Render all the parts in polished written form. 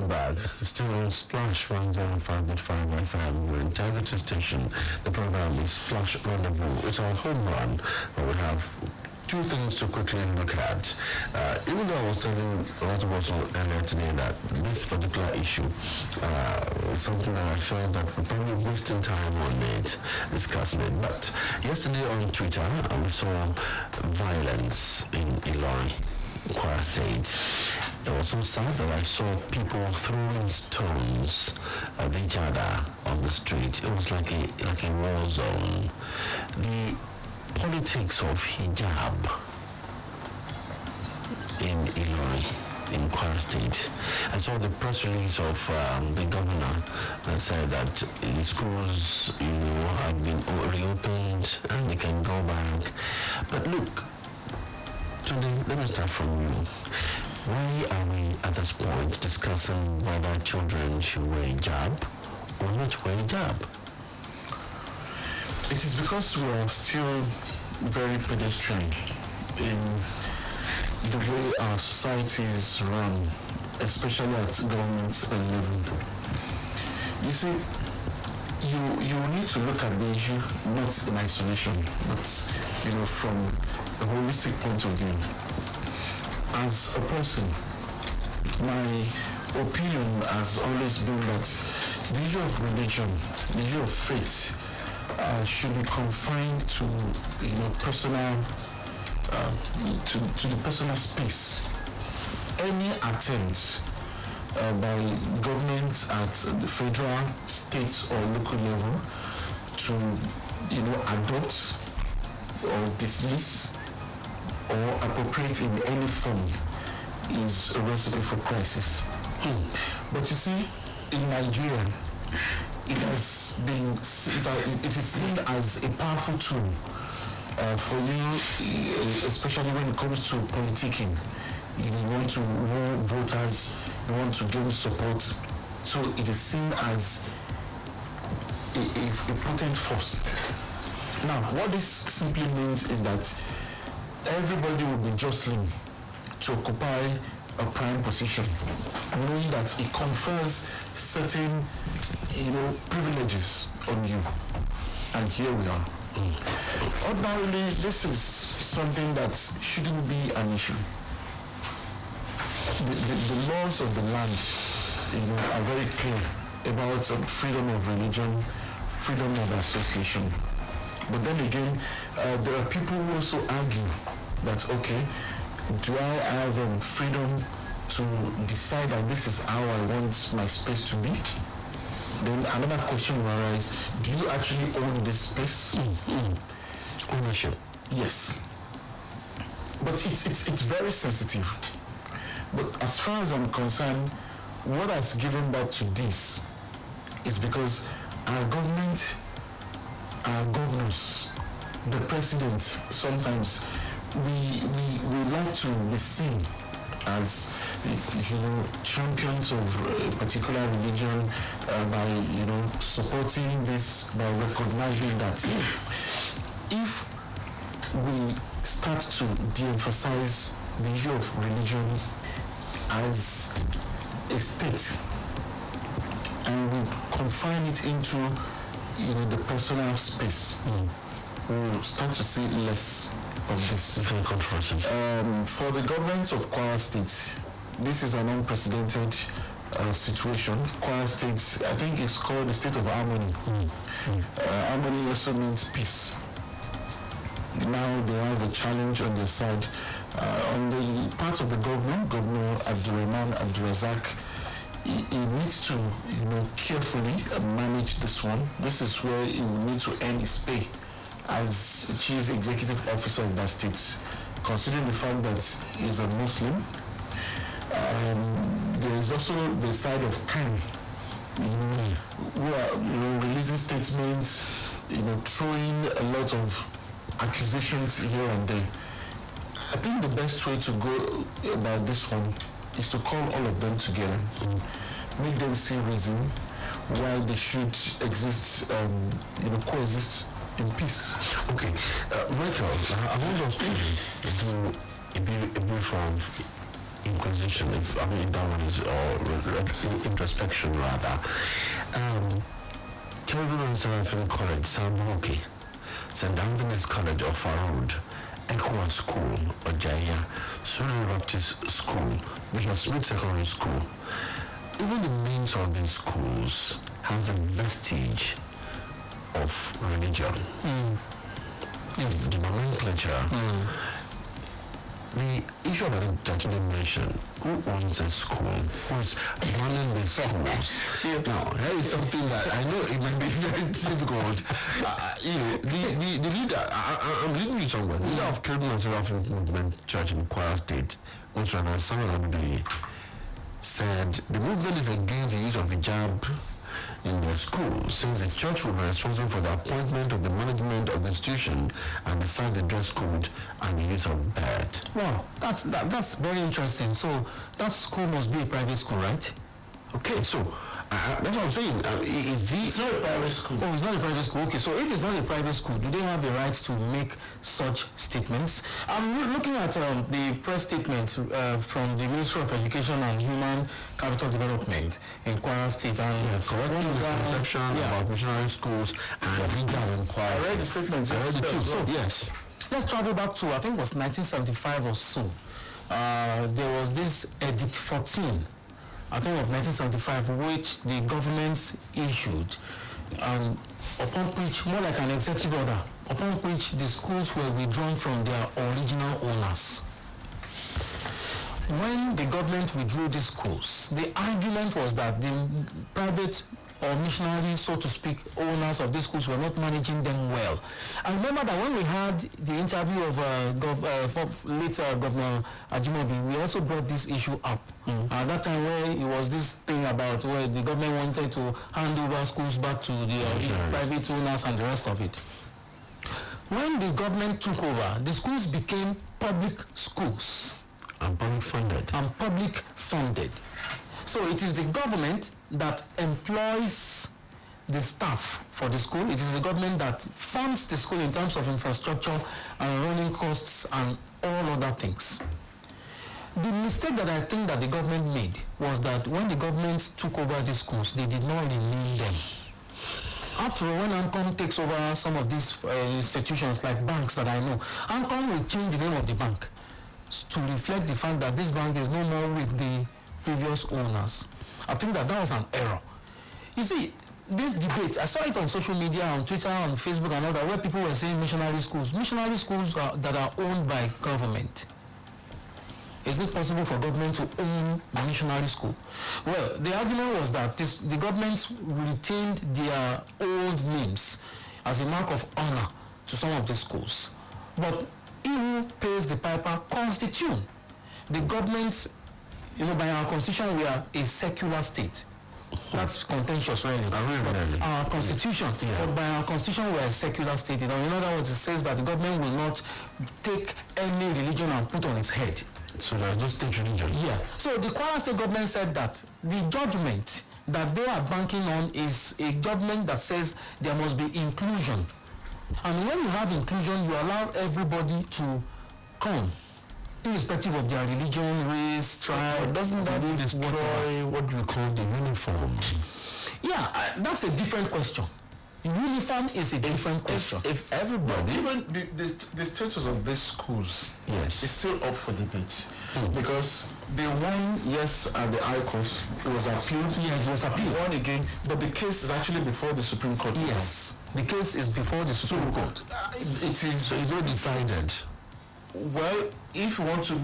back. Still on Splash 105.5 FM, your integrity station. The program is Splash Rendezvous. It's our home run. We have two things to quickly look at. Even though I was telling Olatunbosun earlier today that this particular issue is something that I felt that we're probably wasting time on it, discussing it. But yesterday on Twitter, we saw violence in Ilorin, Kwara State. It was so sad that I saw people throwing stones at each other on the street. It was like a war zone. The politics of hijab in Ilorin, in Kwara State. I saw the press release of the governor that said that the schools, have been reopened and they can go back. But look, Tunde, let me start from you. Why are we at this point discussing whether children should wear hijab or not wear hijab? It is because we are still very pedestrian in the way our society is run, especially at government level. You see, you need to look at the issue not in isolation, but from a holistic point of view. As a person, my opinion has always been that the issue of religion, the issue of faith, should be confined to personal to the personal space. Any attempt by governments at the federal, state or local level to adopt or dismiss or appropriate in any form is a recipe for crisis. But you see, in Nigeria, it is seen as a powerful tool for you, especially when it comes to politicking. You want to win voters, you want to gain support, so it is seen as a potent force. Now, what this simply means is that everybody will be jostling to occupy a prime position, knowing that it confers certain privileges on you. And here we are. Ordinarily, this is something that shouldn't be an issue. The laws of the land are very clear about freedom of religion, freedom of association. But then again, there are people who also argue that, okay, do I have freedom to decide that this is how I want my space to be? Then another question will arise, do you actually own this space? Ownership. Yes. But it's very sensitive. But as far as I'm concerned, what has given birth to this is because our government, our governors, the president, sometimes we like to be seen as champions of a particular religion by supporting this, by recognizing that if we start to de-emphasize the issue of religion as a state and we confine it into the personal space, we'll start to see less of this. Different controversies. For the government of Kwara State, this is an unprecedented situation. Kwara State, I think it's called the state of harmony. Harmony also means peace. Now they have a challenge on their side. On the part of the Governor Abdurrahman Abdurazak, he needs to carefully manage this one. This is where he will need to earn his pay as chief executive officer of that state, considering the fact that he's a Muslim. There is also the side of crime, who are releasing statements, throwing a lot of accusations here and there. I think the best way to go about this one is to call all of them together, make them see reason why they should exist, coexist in peace. Okay, Michael, I want us to do a brief of inquisition, if that one is, or introspection rather. Children Seraphim College, Samhoki, St. Anthony's College of Farod, Equa School, Ojaya, Surrey Baptist School, Bishop Smith Secondary School. Even the names of these schools has a vestige of religion. Yes. The nomenclature. The issue of identity mentioned, who owns a school, who's running the schools. Now, here is something that I know it might be very difficult. The leader, I'm leading you somewhere, the leader of Kingdom and Seraphim Movement Church in Kwara State, which said the movement is against the use of hijab in the school, since the church will be responsible for the appointment of the management of the institution and decide the dress code and the use of bed. Wow, that's very interesting. So that school must be a private school, right? Okay, so that's what I'm saying. It's not a private school. Oh, it's not a private school. Okay, so if it's not a private school, do they have the right to make such statements? I'm looking at the press statement from the Ministry of Education and Human Capital Development in Kwara State. And correcting misconception about missionary schools and hijab in Kwara. I read the statement. I read it too. So, yes. Let's travel back to, I think it was 1975 or so. There was this Edict 14. I think of 1975, which the government issued, upon which, more like an executive order, upon which the schools were withdrawn from their original owners. When the government withdrew these schools, the argument was that the private or missionary, so to speak, owners of these schools were not managing them well. I remember that when we had the interview of late Governor Ajimobi, we also brought this issue up. At that time, where it was this thing about where the government wanted to hand over schools back to the private owners and the rest of it. When the government took over, the schools became public schools. And public funded. And public funded. So it is the government that employs the staff for the school. It is the government that funds the school in terms of infrastructure and running costs and all other things. The mistake that I think that the government made was that when the government took over the schools, they did not rename them. After all, when ANCOM takes over some of these institutions like banks that I know, ANCOM will change the name of the bank to reflect the fact that this bank is no more with the previous owners. I think that was an error. You see, this debate, I saw it on social media, on Twitter, on Facebook and all that, where people were saying missionary schools that are owned by government. Is it possible for government to own a missionary school? Well, the argument was that the government retained their old names as a mark of honor to some of the schools. But he who pays the piper constitute. The government, by our constitution, we are a secular state. That's contentious, really. Our constitution, but by our constitution, we are a secular state. In other words, it says that the government will not take any religion and put on its head. So there's no state religion. Yeah. So the Kwara State government said that the judgment that they are banking on is a government that says there must be inclusion. And when you have inclusion, you allow everybody to come, irrespective of their religion, race, tribe. But doesn't that destroy what we call the uniform? Yeah, that's a different question. Uniform is a different question. If everybody... Even the status of these schools is still up for debate. Because they won, yes, at the High Court. It was appealed. Yeah, it was appealed. Won again, but the case is actually before the Supreme Court. Yes, the case is before the Supreme Court. It is. So it's not decided. Well, if you want to,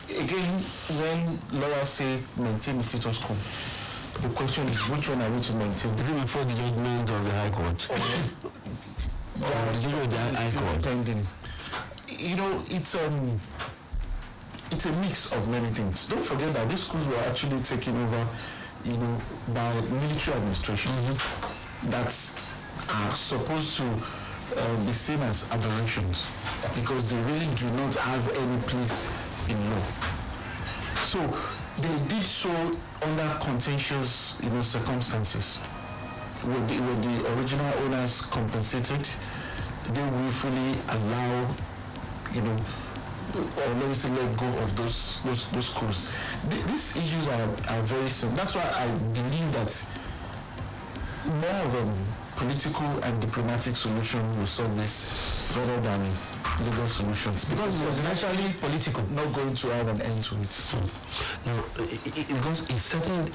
again, when lawyers say maintain the status quo, the question is which one are we to maintain? Is it before the judgment of the High Court? Or the judgment of the High Court? Pending. It's a mix of many things. Don't forget that these schools were actually taken over, by military administration that are supposed to be seen as aberrations because they really do not have any place in law. So they did so under contentious, circumstances. Were the original owners compensated? Did they willfully allow, or let me say let go of those schools. These issues are very simple. That's why I believe that more of a political and diplomatic solution will solve this rather than legal solutions. Because it was initially political. Not going to have an end to it. No, because it's setting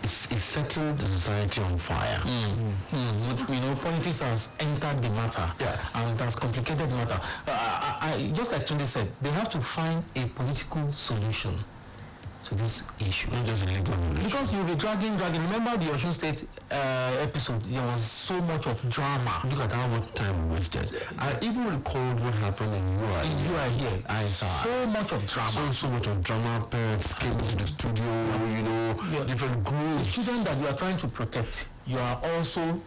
the society on fire. You know, politics has entered the matter, and it has complicated the matter. I just like Tunde said, they have to find a political solution to this issue. Not just a legal solution. Because you'll be dragging. Remember the Osun State episode? There was so much of drama. Look at how much time we wasted. I even recalled what happened in UIA. I saw so much of drama. So much of drama. Parents came into the studio, you know, different groups. The children that you are trying to protect, you are also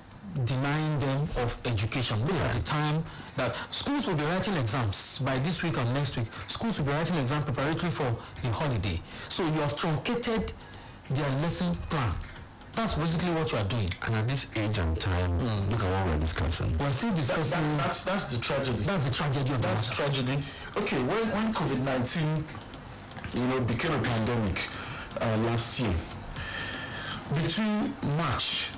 denying them of education. Look at the time that schools will be writing exams by this week and next week. Schools will be writing exam preparatory for the holiday. So you have truncated their lesson plan. That's basically what you are doing. And at this age and time, look at what we're discussing. We're still discussing. That's the tragedy. That's the tragedy of That's the tragedy. Okay, when COVID-19, you know, became a pandemic last year, between March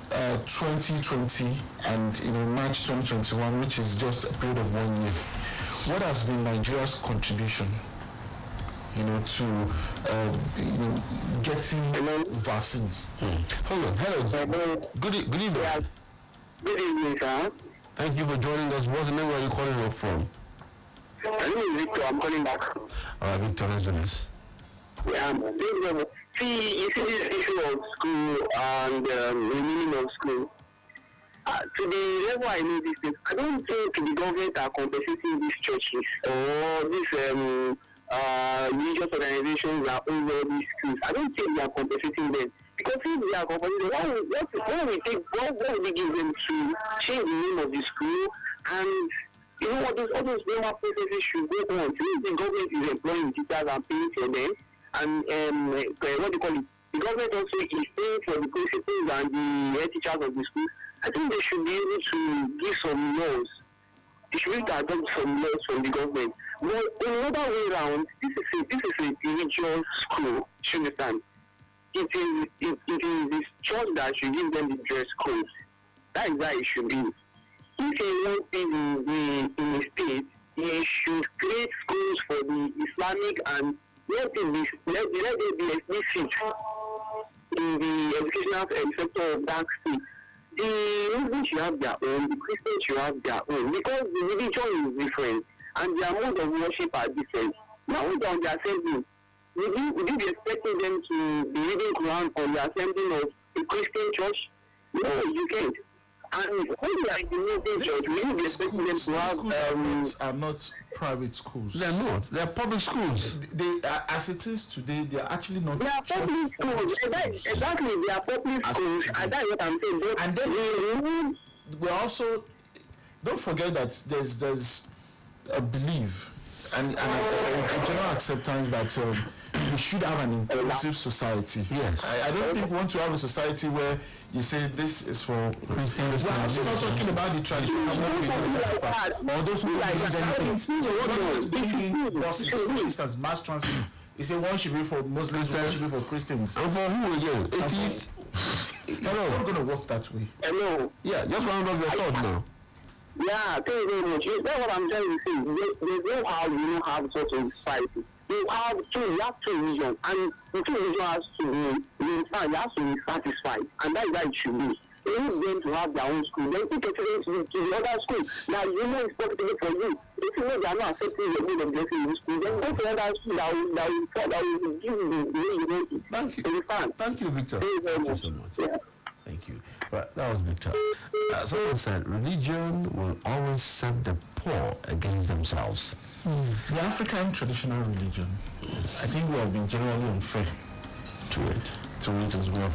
2020 and March 2021, which is just a period of 1 year, what has been Nigeria's contribution, to getting vaccines? Hello. Good evening. Yeah. Good evening, sir. Thank you for joining us. What's the name where you calling us from? My name is Victor. I'm calling back. All right, Victor, let's do this. See, you see this issue of school and renewing of school. To the level I know this thing, I don't think the government are compensating these churches or these religious organizations that own all these schools. I don't think they are compensating them. Because if they are compensating, what would they give them to change the name of the school? And you know what, all those normal processes should go on. Since the government is employing teachers and paying for them, and what do you call it? The government also is paying for the principals and the head teachers of the school. I think they should be able to give some laws. They should be able to adopt some laws from the government. But in another way around, this is a religious school. You understand? It is the church that should give them the dress code. That is how it should be. If you want things in the state, you should create schools for the Islamic and let there be explicit in the educational sector of that state. The Muslims should have their own, the Christians should have their own, because the religion is different and their mode of worship are different. Now, on the assembly, would you be expecting them to be reading Quran on the assembly of a Christian church? No, you can't. And only like the Muslim church, will you be expecting them to have... Schools are not private schools. They're not. They're public schools. They as it is today, they are actually not. They are public schools. Exactly, they are public schools. And that's what I'm saying. And then we also... Don't forget that there's a belief and a general acceptance that we should have an inclusive society. Yes. I don't think we want to have a society where you say this is for Christians. We're also not talking about the traditional or those who don't use anything. So what is bringing buses, for instance, mass transit? You say one should be for Muslims, one should be for Christians. And for who again? Atheists? Hello. It's not going to work that way. Hello. Yeah, just round up your thought now. Yeah, thank you very much. That's what I'm trying to say. There's no how you don't have such a society. You have two religions, and the two religions has to be satisfied, and that's how it should be. They need them to have their own school. Then put your children to the other school. Now, you know it's profitable for you. If you know they are not accepting your need of blessing in the school, then go to another school that will give you the way you want it. Thank you. Thank you, Victor. Thank you very much. So much. Yeah. Thank you. Right, that was Victor. Someone said religion will always set the poor against themselves. The African traditional religion, I think we have been generally unfair to it as well.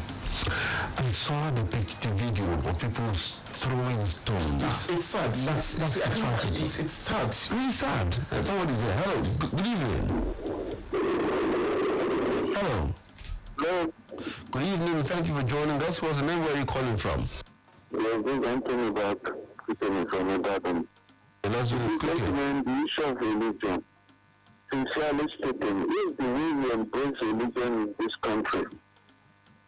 I saw the video of people throwing stones. It's sad. It's sad. Really sad. Someone is there. Hello. Good evening. Hello. Hello. Good evening. Thank you for joining us. What's the name? Where are you calling from? Yes, this is Anthony back. From Ibadan. Let's do it quickly. The issue of religion. sincerely speaking, if the way we embrace religion in this country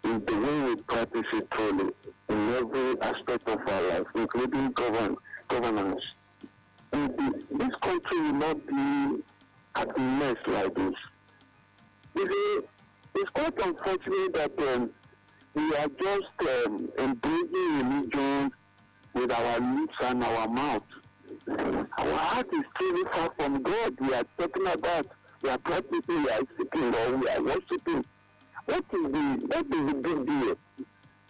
is the way we practice it truly in every aspect of our life, including governance, this country will not be at a mess like this. It's quite unfortunate that we are just embracing religion with our lips and our mouth. Our heart is truly far from God. We are talking about, we are practicing, we are seeking, or we are worshiping. What is the big deal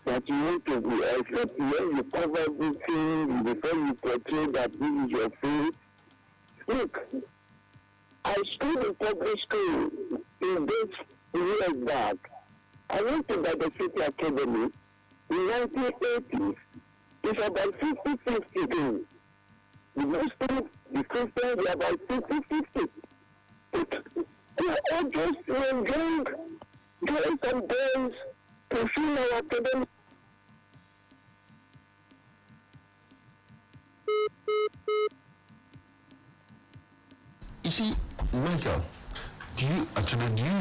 that you want to do? Except when you cover everything before you portray that this is your faith. Look, I schooled in public school in this years back. I went to the City Academy in 1980s. It's about 50-50. The Muslims, the Christians, they're about 50-50. But they're all just enjoying girls and boys to fill our academic. You see, Michael, do you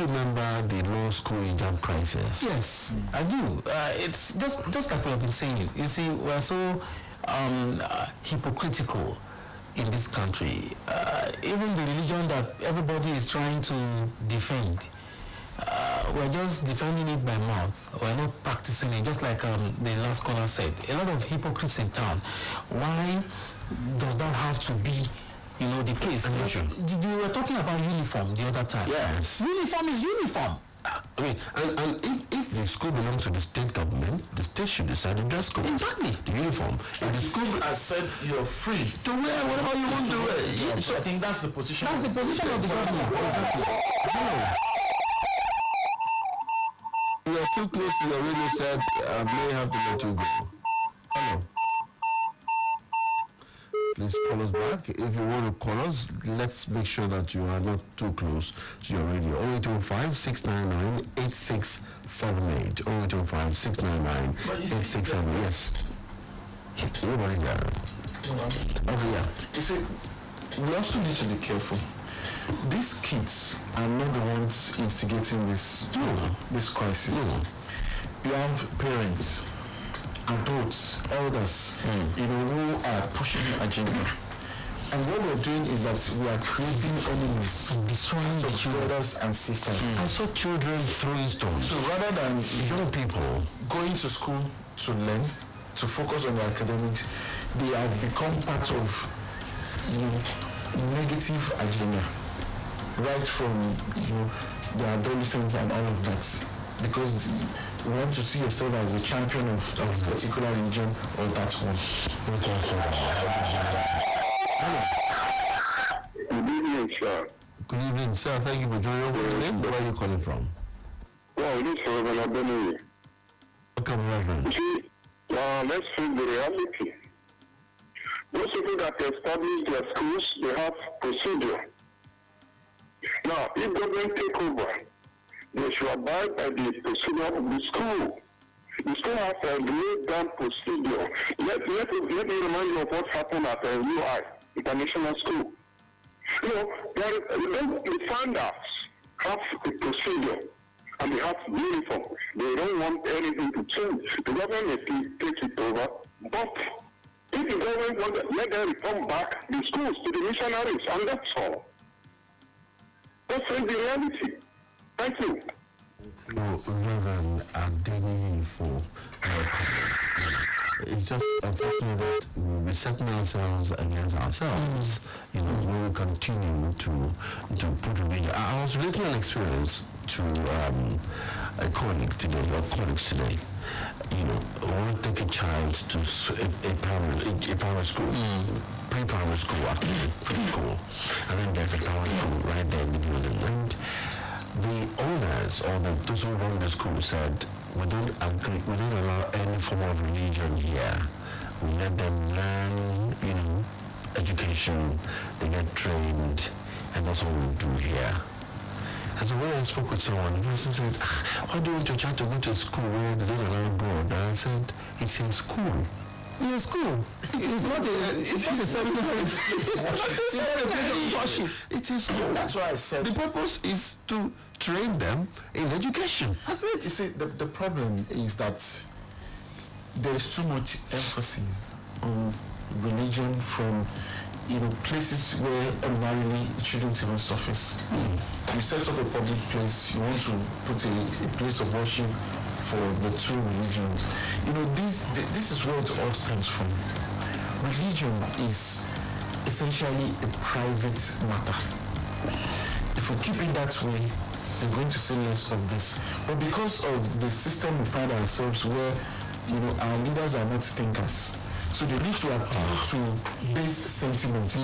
remember the law school exam crisis? Yes, I do. It's just like we have been saying. You see, we're so hypocritical in this country. Even the religion that everybody is trying to defend, we're just defending it by mouth. We're not practicing it, just like the last caller said. A lot of hypocrites in town. Why does that have to be, the case? You were talking about uniform the other time. Yes. Uniform is uniform. I mean, and if the school belongs to the state government, the state should decide the dress code. Exactly. The uniform. If the school has said you're free to wear whatever you want to wear. So I think that's the position. That's the position of the government. Exactly. You are too close to your radio set. I may have to let you go. Hello. Please call us back. If you want to call us, let's make sure that you are not too close to your radio. 0805-699-8678. 0805-699-8678. Yes. Nobody there. Oh, yeah. You see, we also need to be careful. These kids are not the ones instigating this crisis. You have parents, adults, elders, who are pushing the agenda. And what we're doing is that we are creating enemies, destroying the brothers and sisters. I saw children throwing stones. So rather than young people going to school to learn, to focus on their academics, they have become part of negative agenda, right from the adolescents and all of that, because you want to see yourself as a champion of a particular religion or that one. Good evening, sir. Good evening, sir. Thank you for joining us today. Where are you calling from? Well, this is Reverend Abeni. Welcome, Reverend. See, let's face the reality. Those people that establish their schools, they have procedure. Now, if government take over, they should abide by the procedure of the school. The school has a laid down procedure. Let me remind you of what happened at UI, International School. The founders have a procedure and they have uniform. They don't want anything to change. The government may take it over, but if the government wants to let them return back the schools to the missionaries, and that's all. That's the reality. Thank you. No, Reverend Adeni for it's just unfortunate that we'll be setting ourselves against ourselves, when we continue to put religion. I was relating an experience to a colleague today, or colleagues today. I want to take a child to a primary school, pre-primary school actually, preschool, and then there's a primary school right there in the building. And the owners or those who run the school said, we don't allow any form of religion here. We let them learn, education, they get trained, and that's what we do here. And so when I spoke with someone, the person said, why do you want your child to go to a school where they don't allow God? And I said, it's a school. in a school. It's not a seminary. It's not a place of worship. It is school. That's why I said the purpose is to train them in education. That's it. You see, the problem is that there is too much emphasis on religion from places where ordinarily it shouldn't even surface. You set up a public place, you want to put a place of worship for the two religions. This is where it all stems from. Religion is essentially a private matter. If we keep it that way, we're going to see less of this. But because of the system we find ourselves where, our leaders are not thinkers, so they need to appeal to base sentiment.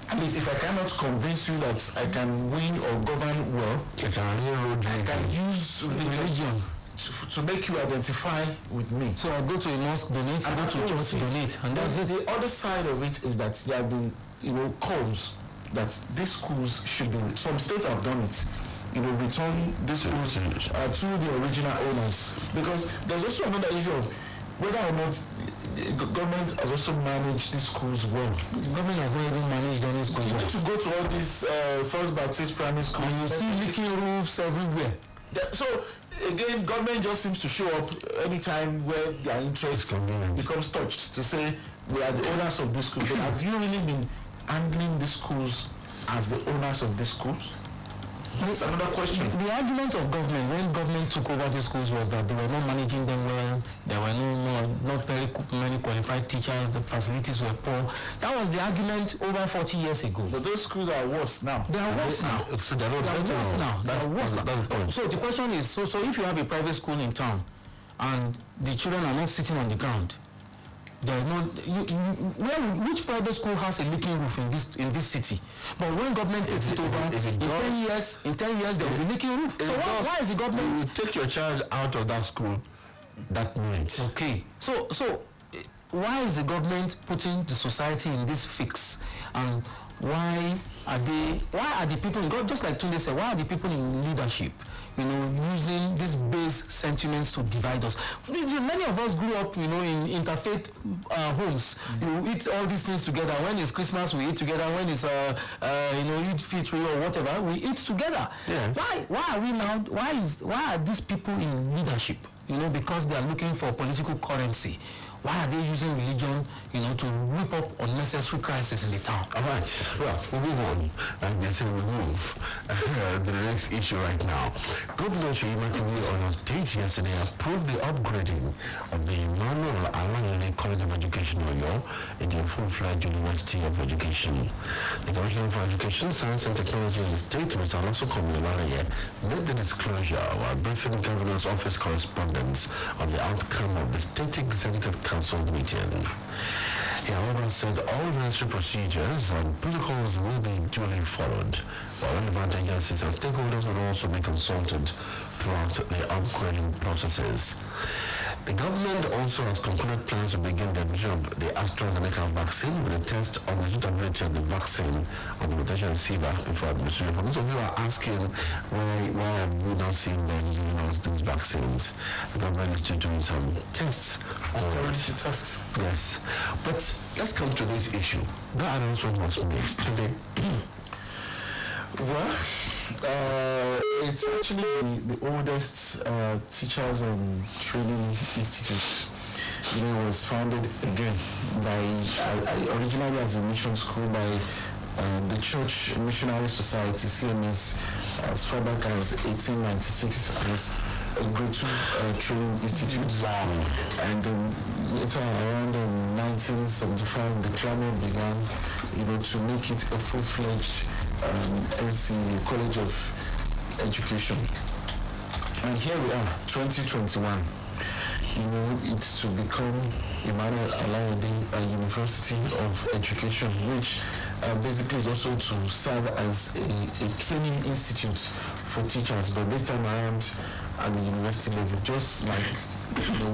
At least if I cannot convince you that I can win or govern well, I can use religion to make you identify with me. So I go to a mosque, donate, I go to church, donate, and that's it. The other side of it is that there have been, calls that these schools should be. Some states have done it. Return these schools to the original owners, because there's also another issue of whether or not the government has also managed these schools well. The government has not even managed any schools. You need to go to all these First Baptist primary schools. And you see leaking roofs everywhere. So again, government just seems to show up anytime where their interest becomes touched to say we are the owners of this school. But have you really been handling these schools as the owners of these schools? That's another question. The argument of government when government took over the schools was that they were not managing them well. There were not very many qualified teachers. The facilities were poor. That was the argument over 40 years ago. But those schools are worse now. They are worse now. So they are worse now. They are worse now. That's the point. So the question is, so if you have a private school in town and the children are not sitting on the ground, there is no. Which private school has a leaking roof in this city? But when government takes it over, in 10 years there will be leaking roof. So why is the government? You take your child out of that school that night. Okay. So why is the government putting the society in this fix? And why are the people in God, just like Tunde said, why are the people in leadership, using these base sentiments to divide us? Many of us grew up, in interfaith homes. You eat all these things together. When it's Christmas, we eat together. When it's Eid Fitri or whatever, we eat together. Yeah. Why are we now? Why are these people in leadership? Because they are looking for political currency. Why are they using religion, to whip up unnecessary crises in the town? All right. Well, we'll move on. And they say we move to the next issue right now. Governor Seyi Makinde on his date yesterday approved the upgrading of the Emmanuel Alayele College of Education Oyo into a full-fledged University of Education. The Commissioner for Education, Science and Technology in the state, Mr. Olatunbosun, made the disclosure while briefing the Governor's office correspondents on the outcome of the State Executive Council meeting. He, however, said all necessary procedures and protocols will be duly followed, while relevant agencies and stakeholders will also be consulted throughout the upgrading processes. The government also has concluded plans to begin the admission of the AstraZeneca vaccine with a test on the suitability of the vaccine on the potential receiver before administration. For those of you who are asking why have we not seen them giving us these vaccines, the government is still doing some tests. Tests. Yes. But let's come to this issue. That announcement was made today. Well, it's actually the oldest teachers and training institute. It was founded again by originally as a mission school by the Church Missionary Society (CMS) as far back as 1896 as a grade 2 training institute. And later around 1975, the clamor began, to make it a full-fledged NC College of Education. And here we are, 2021. It's to become Emmanuel Alayele University of Education, which basically is also to serve as a training institute for teachers, but this time around at the university level, just like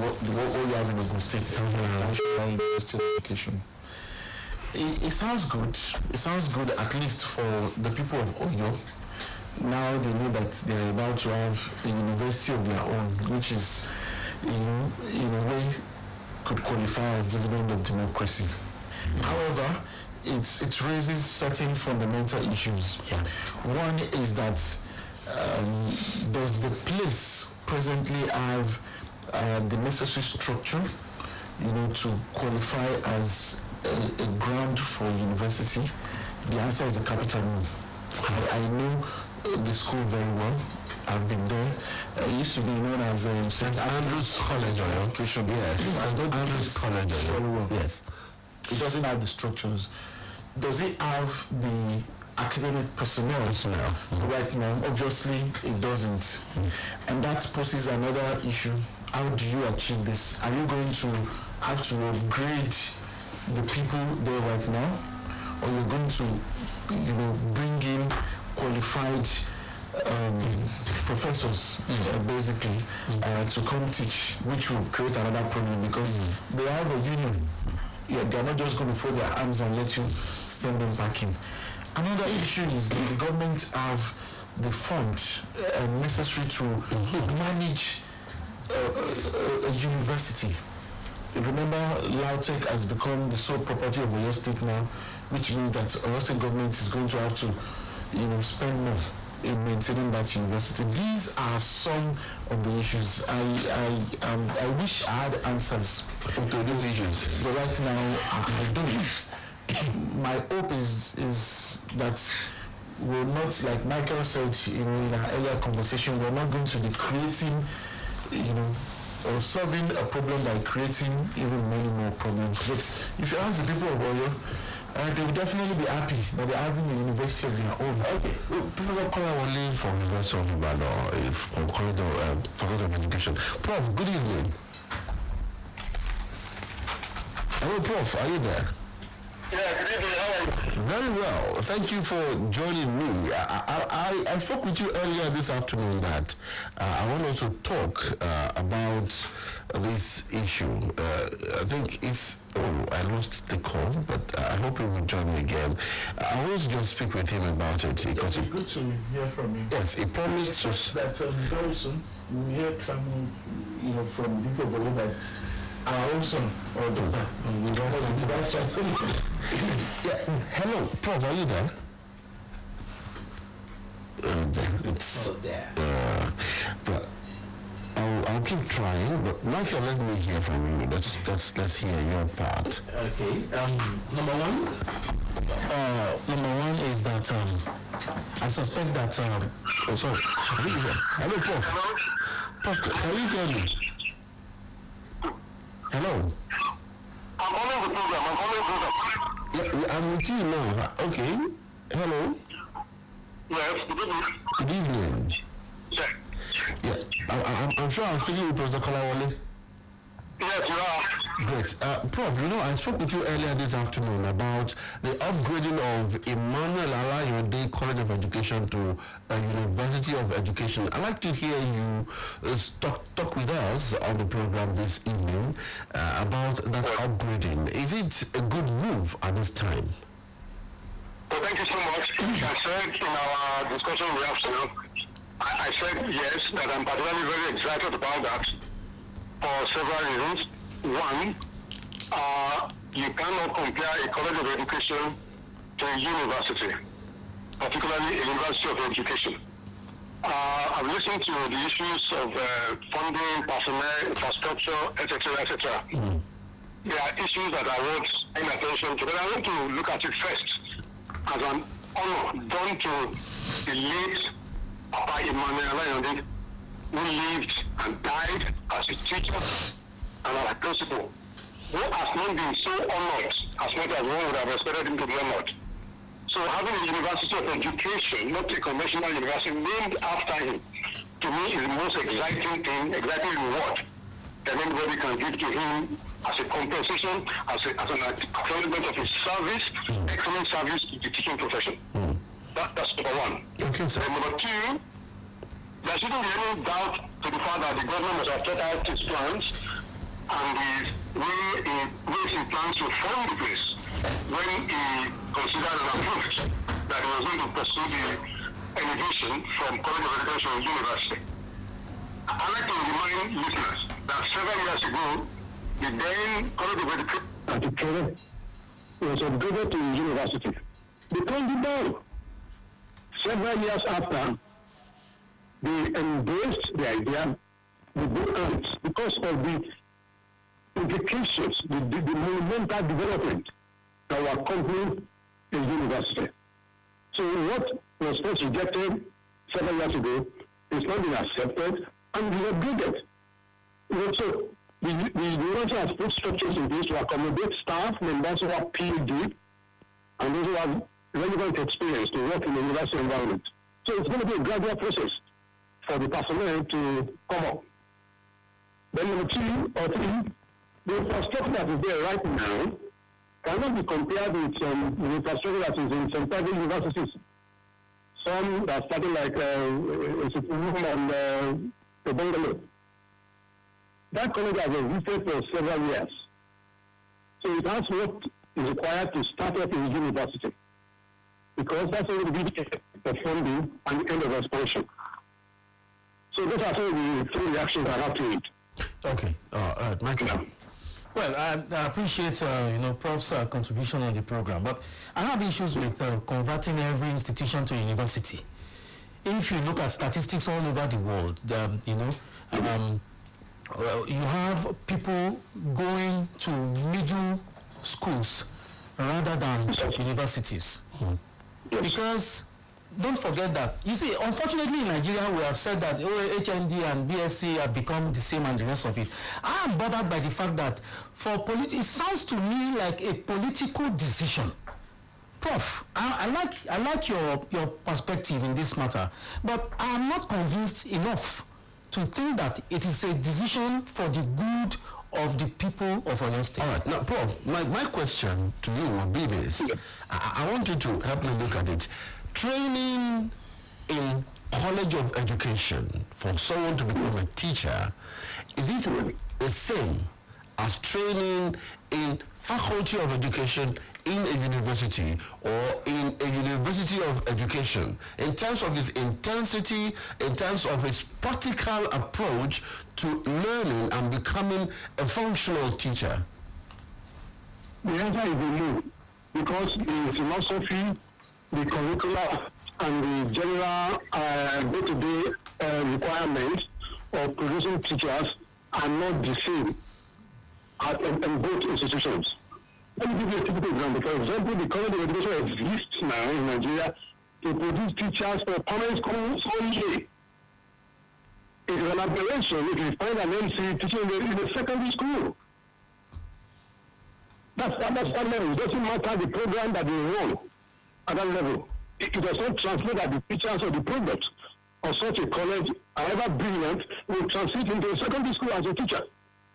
what you have in Ogun State, National University of Education. It sounds good. It sounds good, at least for the people of Oyo. Now they know that they're about to have a university of their own, which is, in a way, could qualify as dividend of democracy. However, it raises certain fundamental issues. Yeah. One is that does the place presently have the necessary structure, to qualify as a ground for university? The answer is a capital no. I know the school very well. I've been there. It used to be known as St. Andrew's College of Education. Yes, St. Andrew's College. Very well. Yes. It doesn't have the structures. Does it have the academic personnel? Right now, obviously, it doesn't. And that poses another issue. How do you achieve this? Are you going to have to upgrade the people there right now? Or you're going to, bring in qualified professors, basically, to come teach, which will create another problem because they have a union. Yeah, they're not just going to fold their arms and let you send them back in. Another issue is does the government have the fund necessary to manage a university? Remember, LAUTECH has become the sole property of Oyo State now, which means that Oyo State government is going to have to, spend more in maintaining that university. These are some of the issues. I wish I had answers to these issues, but right now I don't. My hope is that we're not, like Michael said in our earlier conversation, we're not going to be creating, or solving a problem by creating even many more problems. But if you ask the people of Oyo, they will definitely be happy that they're having a university of their own. Okay, Professor Olawuwo from University of Ibadan, from Faculty of Education. Prof, good evening. Hello, Prof, are you there? Yeah, good evening. How are you? Very well. Thank you for joining me. I spoke with you earlier this afternoon that I want us to talk about this issue. I think it's... Oh, I lost the call, but I hope he will join me again. I want to just speak with him about it because It's good to hear from you. Yes, he promised to... that very soon we will hear from people of Oyo that our own son or daughter will go into that chancellor. Yeah. Hello, Prof, are you there? It's... but I'll keep trying, but Michael, let me hear from you. Let's hear your part. Okay. Number one is that I suspect that. Oh, sorry. Hello, Prof. Prof, can you hear me? Hello. I'm calling the program. Yeah, I'm with you now. Okay. Hello. Yes, good evening. Good evening. Yes. Yeah, I'm sure I'm speaking with Professor Olawuwo. Yes, you are. Great. Prof, I spoke with you earlier this afternoon about the upgrading of Emmanuel Alayode College of Education to a University of Education. I'd like to hear you talk with us on the program this evening about that upgrading. Is it a good move at this time? Well, thank you so much. I said in our discussion this afternoon, I said yes, that I'm particularly very excited about that for several reasons. One, you cannot compare a college of education to a university, particularly a university of education. I've listened to the issues of funding, personnel, infrastructure, etc. There are issues that I want paying attention to, but I want to look at it first as an honor done to the late Papa Emmanuel Alayode, who lived and died as a teacher and as a principal, who has not been so honored as much as one would have expected him to be honored. So having a University of Education, not a conventional university, named after him, to me is the most exciting thing, exciting reward that anybody can give to him as a compensation, as an acknowledgement of his service, excellent service to the teaching profession. That's number one. Okay, sir. And number two, there shouldn't be any doubt to the fact that the government must have thought out its plans and the ways he plans to fund the place when he considered and approved that he was going to pursue the elevation from College of Education to university. I'd like to remind listeners that several years ago, The then College of Education was upgraded to university. They turned it down. Several years after, they embraced the idea, the book because of the implications, the monumental development that were accompanying the university. So what was first rejected several years ago is not been accepted and is upgraded. So the university has put structures in place to accommodate staff members who have PhD and those who have relevant experience to work in the university environment. So it's going to be a gradual process for the personnel to come up. Then number 2 or 3, the infrastructure that is there right now cannot be compared with the infrastructure that is in some private universities. Some that started like a room and a bungalow. That college has existed for several years. So it has what is required to start up in university. Because that's going to be the funding and the end of expansion. So those are some of the 3 reactions I have to it. Okay. Michael. Well, I appreciate Prof's contribution on the program, but I have issues with converting every institution to a university. If you look at statistics all over the world, you have people going to middle schools rather than universities. Because don't forget that, you see, unfortunately in Nigeria we have said that HND and BSc have become the same and the rest of it. I am bothered by the fact that it sounds to me like a political decision. Prof, I like your perspective in this matter, but I am not convinced enough to think that it is a decision for the good of the people of Oyo State. All right. Now, Prof, my question to you would be this. I want you to help me look at it. Training in College of Education for someone to become a teacher, is it the same as training in Faculty of Education in a university or in a University of Education in terms of its intensity, in terms of its practical approach to learning and becoming a functional teacher? The answer is no, because the philosophy, the curricula, and the general day-to-day requirements of producing teachers are not the same in both institutions. Let me give you a typical example. For example, the College of Education exists now in Nigeria to produce teachers for primary schools only. It is an aberration if you find an MC teaching in a secondary school. That's that level. It doesn't matter the program that they run at that level. It does not translate that the teachers or the products of such a college, however brilliant, will transit into a secondary school as a teacher.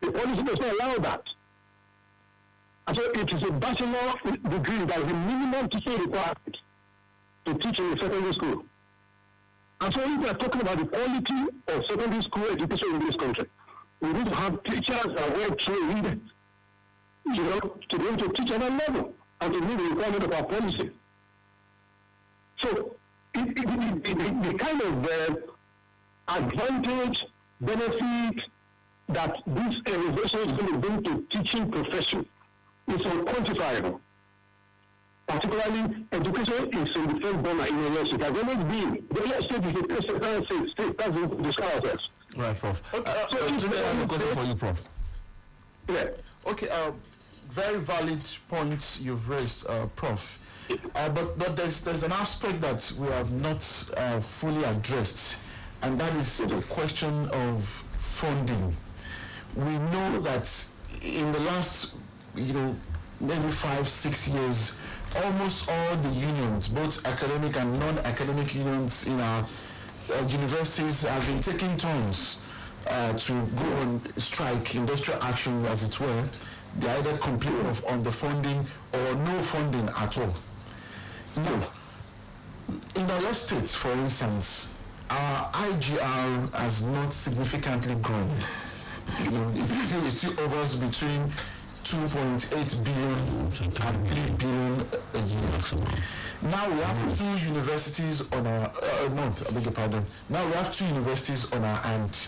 The policy does not allow that. And so it is a bachelor degree that is the minimum teaching requirement to teach in a secondary school. And so if we are talking about the quality of secondary school education in this country, we need to have teachers that are well trained, to be able to teach at that level and to meet the requirement of our policy. So the kind of advantage, benefit that this elevation is going to bring to teaching profession is unquantifiable. Particularly, education is in the front burner in Oyo State. It has always been. The Oyo State is a place state. That's what we discuss ourselves. Right, Prof. Okay, so Tunde, I have a question for you, Prof. Yeah. Okay, very valid points you've raised, Prof. But there's an aspect that we have not fully addressed, and that is the question of funding. We know that in the last, maybe 5-6 years, almost all the unions, both academic and non-academic unions in our universities, have been taking turns to go on strike, industrial action, as it were. They either complain of underfunding or no funding at all. Now, in Oyo State, for instance, our IGR has not significantly grown. It still hovers between 2.8 billion and 3 billion a year. Now we have 2 universities on our Now we have 2 universities on our hand.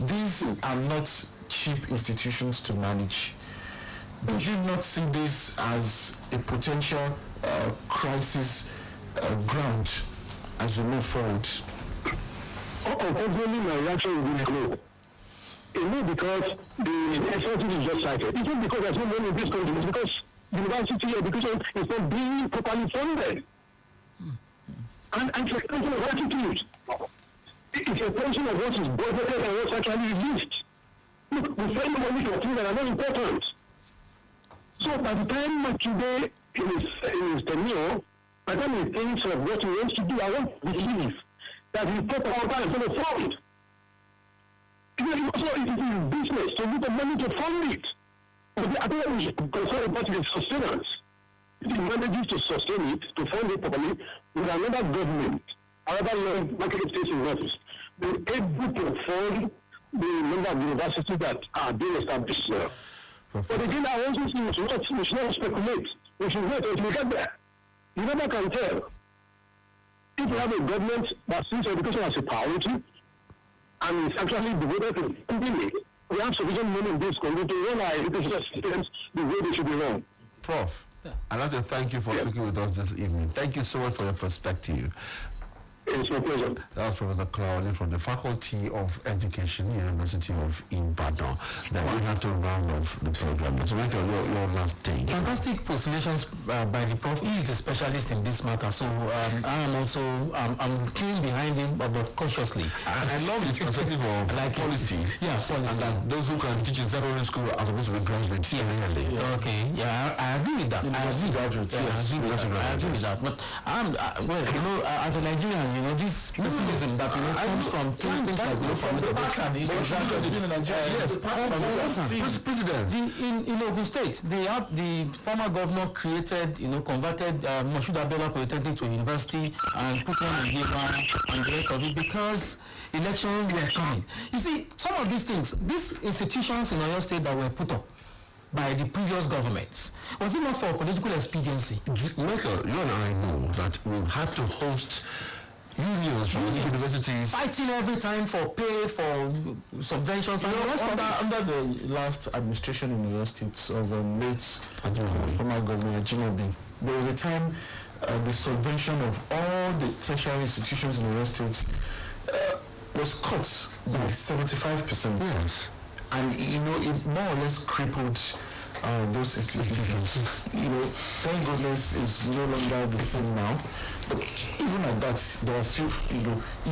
These are not cheap cheap institutions to manage. Do you not see this as a potential crisis ground as we move forward? Obviously, my reaction will be no. Because the expertise is just cited. It's not because there's no money in this country. It's because university education is not being properly funded. And it's a question of attitude. It's a question of what is budgeted and what's actually released. Look, we spend money for things that are not important. So by the time today in his tenure, by the time he thinks of what he wants to do, I want to believe that he thought about that as a fund. Also, it is his business to get the money to fund it. But I think we should concern about the sustenance. If he manages to sustain it, to fund it properly, with another government, another market state in office, be able to fund the number of universities that are being established now. But again, I also think we should not speculate. We should wait until we get there. You never can tell. If you have a government that sees education as a priority, and it's actually devoted to funding it, we have sufficient money in this country to run our education systems the way they should be run. Prof, I'd like to thank you for speaking with us this evening. Thank you so much for your perspective. It's my pleasure. That was Professor Olawuwo from the Faculty of Education, University of Ibadan. Then we have to round off the program. So Michael, your last take. Fantastic postulations by the Prof. He is the specialist in this matter, so I am also I'm keen behind him, but cautiously. I love his perspective of like policy. Yeah, policy. And that those who can teach in secondary school are supposed to be graduates. Really. Yeah. Okay. Yeah, I agree with that. I agree with that. But well, you know, as a Nigerian, you know, this pessimism that comes from things like from the President. In Ogun State, the former governor created, converted Moshood Abiola Polytechnic to a university and put one in Yeba and the rest of it because elections were coming. You see, some of these things, these institutions in Oyo State that were put up by the previous governments, was it not for political expediency? Michael, you and I know that we have to host unions from universities fighting every time for pay, for subventions, and the rest of that. Under the last administration in the States of late former governor Akinola, there was a time the subvention of all the tertiary institutions in the States was cut by 75%. Yes. And it more or less crippled those institutions. Thank goodness it's no longer the same now. But even at that, there are still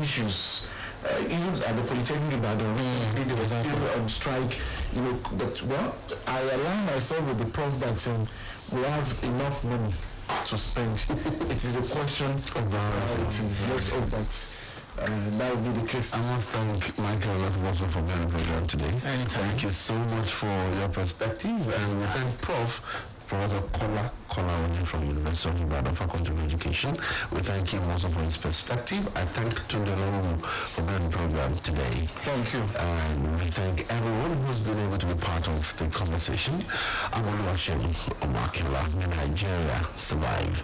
issues. Even at the Polytechnic Ibadan, they were still on strike. But I align myself with the prof that we have enough money to spend. It is a question of priority. Let's hope that. That would be the case. I must thank Michael Olatunbosun for being on the program today. Anytime. Thank you so much for your perspective, and we thank Professor Olawuwo from University of Ibadan, Faculty of Education. We thank him also for his perspective. I thank Tunde for being on the program today. Thank you. And we thank everyone who's been able to be part of the conversation. I'm Oluwaseun Akinola. May Nigeria survive.